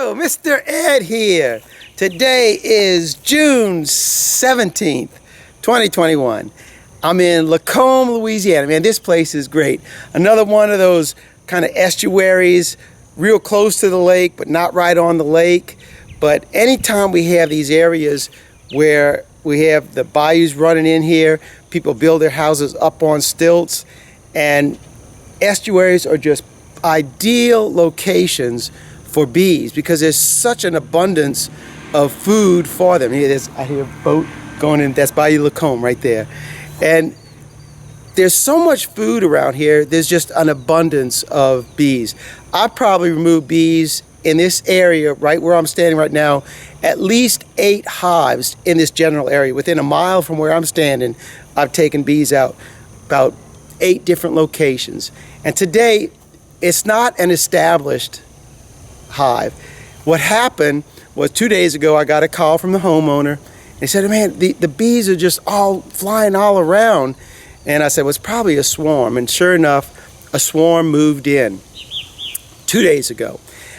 Hello, Mr. Ed here. Today is June 17th, 2021. I'm in Lacombe, Louisiana. Man, this place is great. Another one of those kind of estuaries, real close to the lake, but not right on the lake. But anytime we have these areas where we have the bayous running in here, people build their houses up on stilts, and estuaries are just ideal locations for bees because there's such an abundance of food for them. Here, I hear a boat going in. That's Bayou Lacombe right there. And there's so much food around here. There's just an abundance of bees. I probably removed bees in this area right where I'm standing right now, at least 8 hives in this general area. Within a mile from where I'm standing, I've taken bees out about 8 different locations. And today, it's not an established hive. What happened was 2 days ago, I got a call from the homeowner. He said, man, the bees are just all flying all around. And I said, well, it's probably a swarm. And sure enough, a swarm moved in 2 days ago.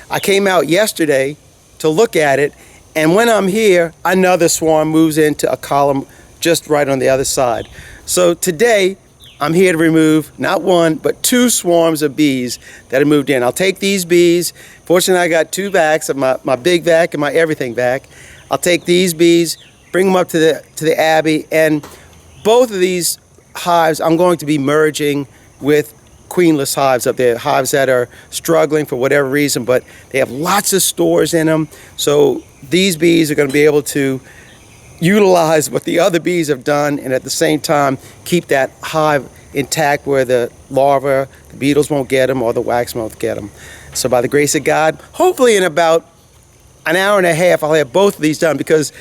I came out yesterday to look at it. And when I'm here, another swarm moves into a column just right on the other side. So today, I'm here to remove not 1, but 2 swarms of bees that have moved in. I'll take these bees. Fortunately, I got 2 vacs of my big vac and my everything vac. I'll take these bees, bring them up to the abbey, and both of these hives I'm going to be merging with queenless hives up there, hives that are struggling for whatever reason, but they have lots of stores in them. So these bees are going to be able to utilize what the other bees have done and at the same time keep that hive intact where the larvae, the beetles won't get them or the wax won't get them. So by the grace of God, hopefully in about an hour and a half I'll have both of these done because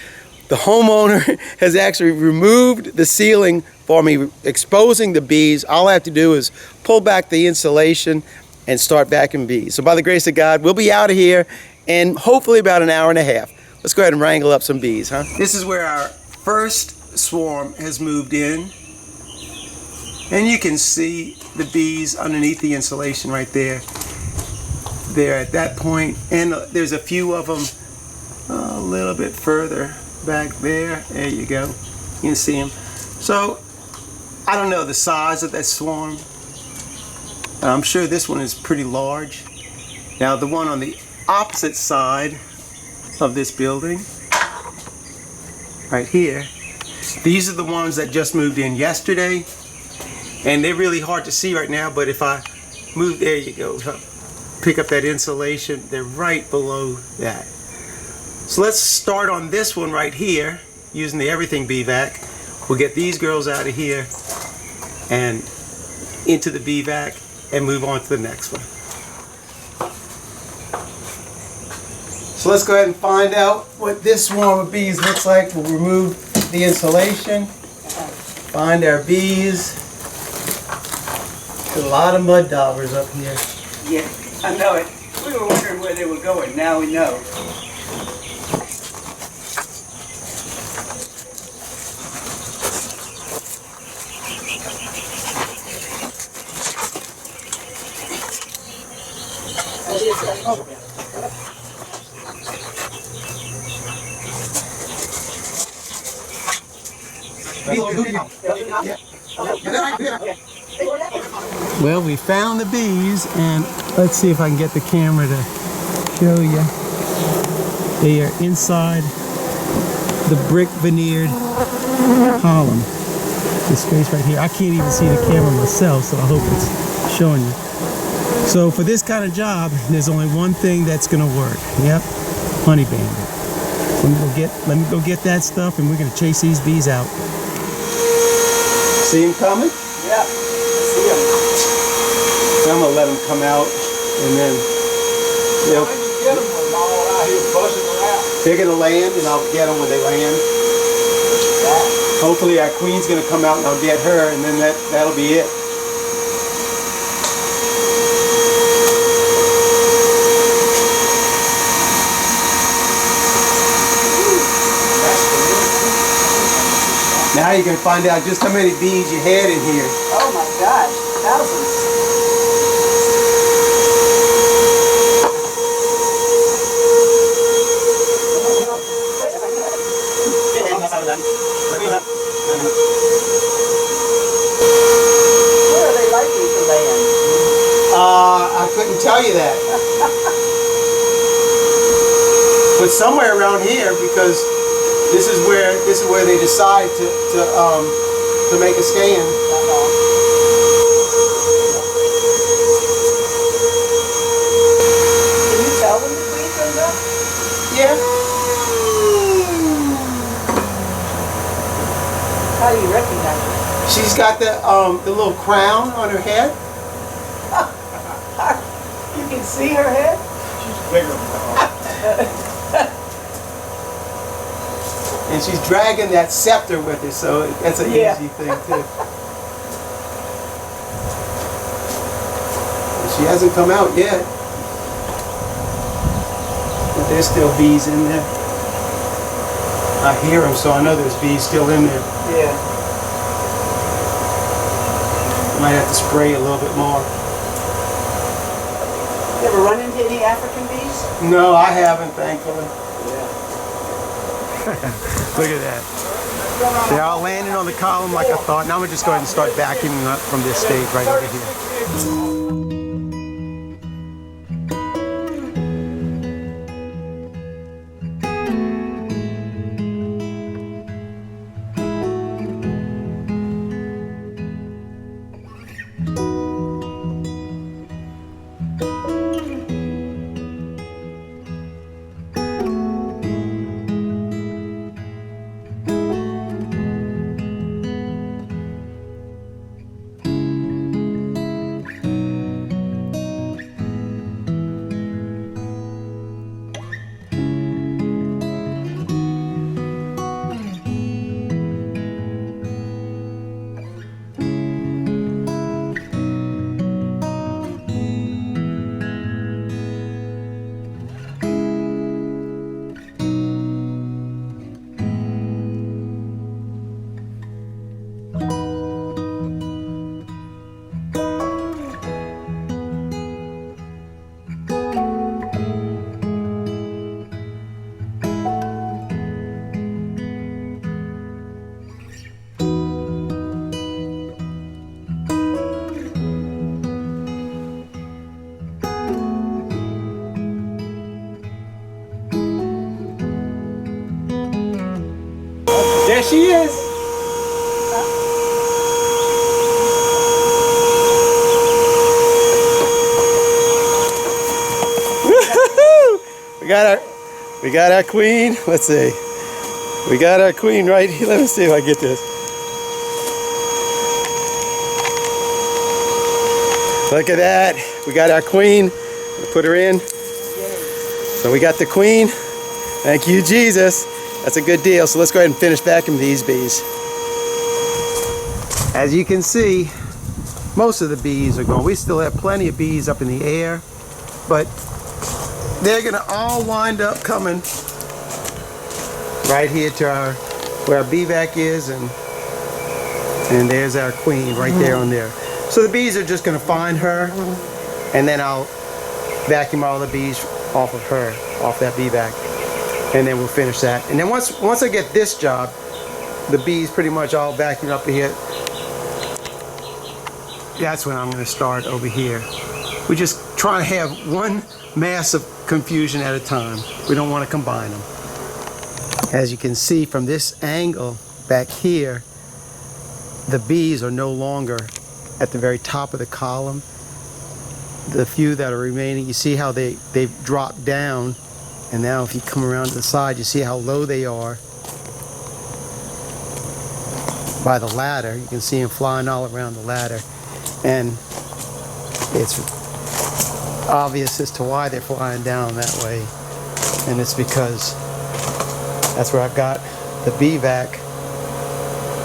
the homeowner has actually removed the ceiling for me, exposing the bees. All I have to do is pull back the insulation and start vacuuming bees. So by the grace of God, we'll be out of here in hopefully about an hour and a half. Let's go ahead and wrangle up some bees, huh? This is where our first swarm has moved in. And you can see the bees underneath the insulation right there. There at that point. And there's a few of them a little bit further back there. There you go. You can see them. So, I don't know the size of that swarm. I'm sure this one is pretty large. Now, the one on the opposite side of this building right here, these are the ones that just moved in yesterday, and they're really hard to see right now, but if I move, there you go, pick up that insulation, they're right below that. So let's start on this one right here using the everything bee vac. We'll get these girls out of here and into the bee vac and move on to the next one. So let's go ahead and find out what this swarm of bees looks like. We'll remove the insulation, find our bees. There's a lot of mud daubers up here. Yeah, I know it. We were wondering where they were going. Now we know. Well, we found the bees, and let's see if I can get the camera to show you. They are inside the brick veneered column. This space right here. I can't even see the camera myself, so I hope it's showing you. So for this kind of job, there's only one thing that's going to work. Yep, honey bandit. Let me go get that stuff, and we're going to chase these bees out. See them coming? Yeah, see them. I'm going to let them come out, and then they'll... Get them when they're all out here buzzing around. They're going to land, and I'll get them when they land. Hopefully our queen's going to come out, and I'll get her, and then that'll be it. Now you can find out just how many bees you had in here. Oh my gosh, thousands. son. Where are they likely to land? I couldn't tell you that. But somewhere around here, because this is where they decide to make a stand. Can you tell when the queen comes up? Yeah. How do you recognize her? She's got the little crown on her head. You can see her head? She's bigger. And she's dragging that scepter with her, so that's an easy thing too. She hasn't come out yet. But there's still bees in there. I hear them, so I know there's bees still in there. Yeah. Might have to spray a little bit more. You ever run into any African bees? No, I haven't, thankfully. Yeah. Look at that. They're all landing on the column like I thought. Now I'm going to just go ahead and start vacuuming up from this stage right over here. There she is. Woo-hoo-hoo! We got our queen. Let's see. We got our queen right here. Let me see if I get this. Look at that. We got our queen. Put her in. So we got the queen. Thank you, Jesus. That's a good deal. So let's go ahead and finish vacuuming these bees. As you can see, most of the bees are gone. We still have plenty of bees up in the air, but they're gonna all wind up coming right here to where our bee vac is, and there's our queen right there on there. So the bees are just gonna find her, and then I'll vacuum all the bees off of her, off that bee vac. And then we'll finish that. And then once I get this job, the bees pretty much all vacuumed up here. That's when I'm going to start over here. We just try to have one mass of confusion at a time. We don't want to combine them. As you can see from this angle back here, the bees are no longer at the very top of the column. The few that are remaining, you see how they've dropped down. And now if you come around to the side, you see how low they are by the ladder. You can see them flying all around the ladder. And it's obvious as to why they're flying down that way. And it's because that's where I've got the bee vac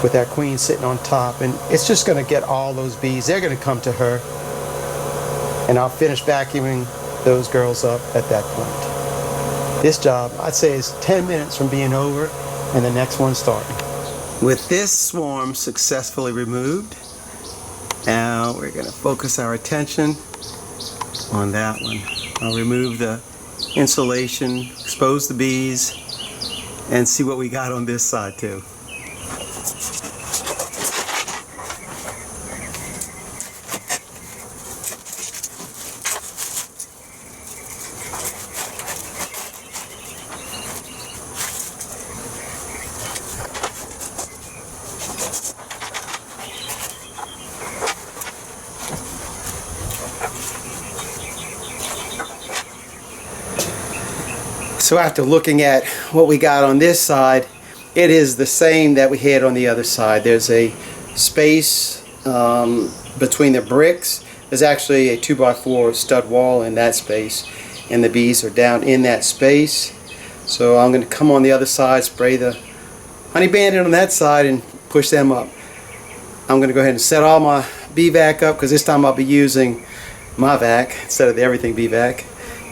with that queen sitting on top. And it's just going to get all those bees. They're going to come to her. And I'll finish vacuuming those girls up at that point. This job, I'd say, is 10 minutes from being over and the next one starting. With this swarm successfully removed, now we're going to focus our attention on that one. I'll remove the insulation, expose the bees, and see what we got on this side too. So after looking at what we got on this side, it is the same that we had on the other side. There's a space between the bricks. There's actually a 2x4 stud wall in that space, and the bees are down in that space. So I'm going to come on the other side, spray the honey bandit on that side, and push them up. I'm going to go ahead and set all my bee vac up, because this time I'll be using my vac instead of the everything bee vac,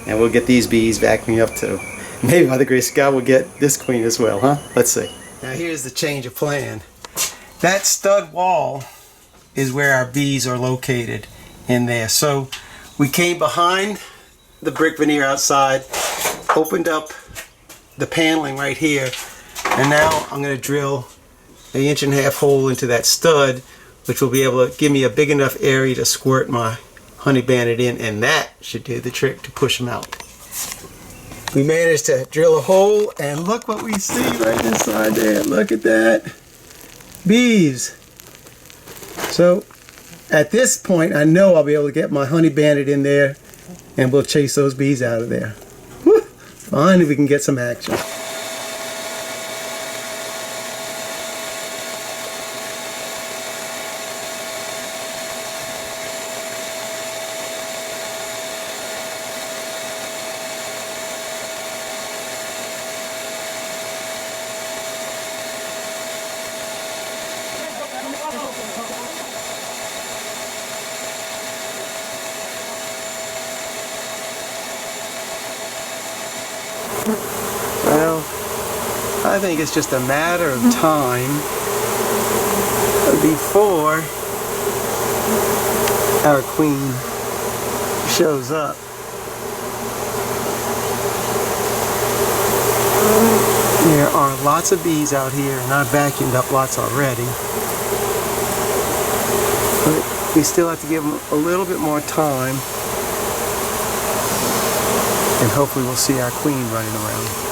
and we'll get these bees vacuuming up too. Maybe by the grace of God we'll get this queen as well, huh? Let's see. Now here's the change of plan. That stud wall is where our bees are located in there. So we came behind the brick veneer outside, opened up the paneling right here, and now I'm going to drill an 1.5-inch hole into that stud, which will be able to give me a big enough area to squirt my honey bandit in, and that should do the trick to push them out. We managed to drill a hole, and look what we see right inside there. Look at that. Bees. So at this point, I know I'll be able to get my honey bandit in there, and we'll chase those bees out of there. Whew. Finally, we can get some action. Well, I think it's just a matter of time before our queen shows up. There are lots of bees out here, and I've vacuumed up lots already. But we still have to give them a little bit more time, and hopefully we'll see our queen running around.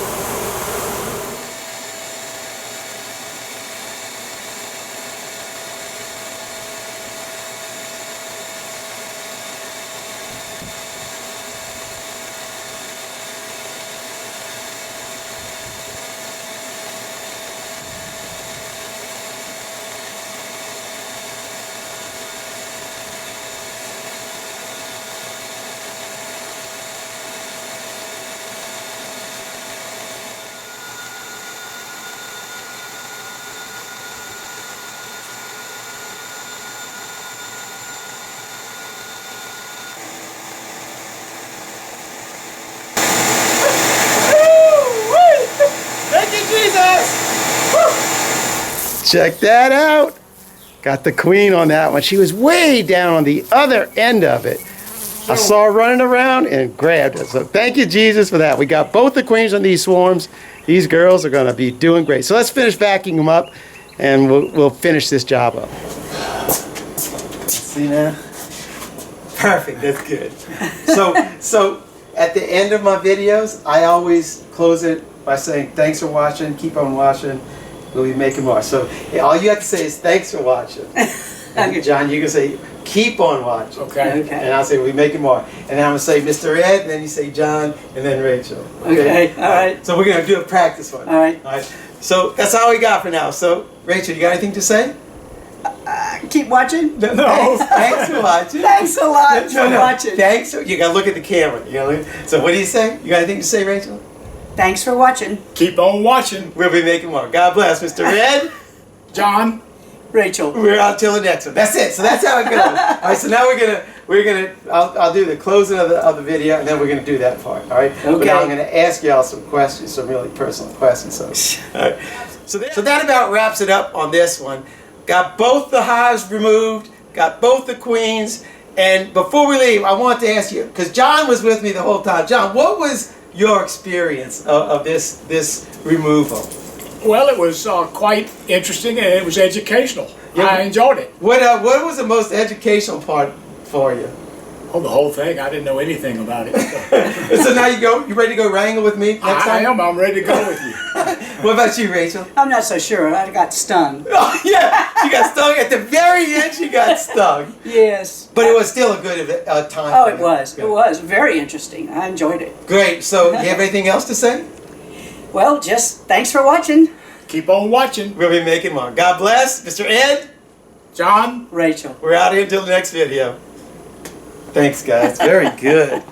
Check that out. Got the queen on that one. She was way down on the other end of it. I saw her running around and grabbed it. So thank you, Jesus, for that. We got both the queens on these swarms. These girls are going to be doing great. So let's finish vacuuming them up, and we'll finish this job up. See now? Perfect. That's good. So at the end of my videos, I always close it by saying, thanks for watching. Keep on watching. We'll be making more. So all you have to say is thanks for watching. And John, you can say keep on watching. Okay. And I'll say we'll be making more. And then I'm going to say Mr. Ed, and then you say John, and then Rachel. Okay. All right. So we're going to do a practice one. All right. All right. So that's all we got for now. So Rachel, you got anything to say? Keep watching. No. Thanks for watching. Thanks a lot for watching. Thanks. You got to look at the camera. You gotta look. So what do you say? You got anything to say, Rachel? Thanks for watching. Keep on watching. We'll be making more. God bless, Mr. Ed. John. Rachel. We're out till the next one. That's it. So that's how it goes. All right. So now we're gonna. I'll do the closing of the video, and then we're gonna do that part. All right. Okay. But now I'm gonna ask y'all some questions, some really personal questions. So, all right. So that about wraps it up on this one. Got both the hives removed. Got both the queens. And before we leave, I want to ask you, because John was with me the whole time. John, what was your experience of this removal? Well, it was quite interesting, and it was educational. Yeah. I enjoyed it. What was the most educational part for you? Oh, the whole thing. I didn't know anything about it. So now you ready to go wrangle with me next time? I am. I'm ready to go with you. What about you, Rachel? I'm not so sure. I got stung. Oh, yeah, she got stung at the very end. She got stung, Yes. but it was still a good time. Oh, for it you. was. Good. It was very interesting. I enjoyed it. Great. So, you have anything else to say? Well, just thanks for watching. Keep on watching. We'll be making more. God bless, Mr. Ed. John? Rachel. We're out here until the next video. Thanks, guys. Very good.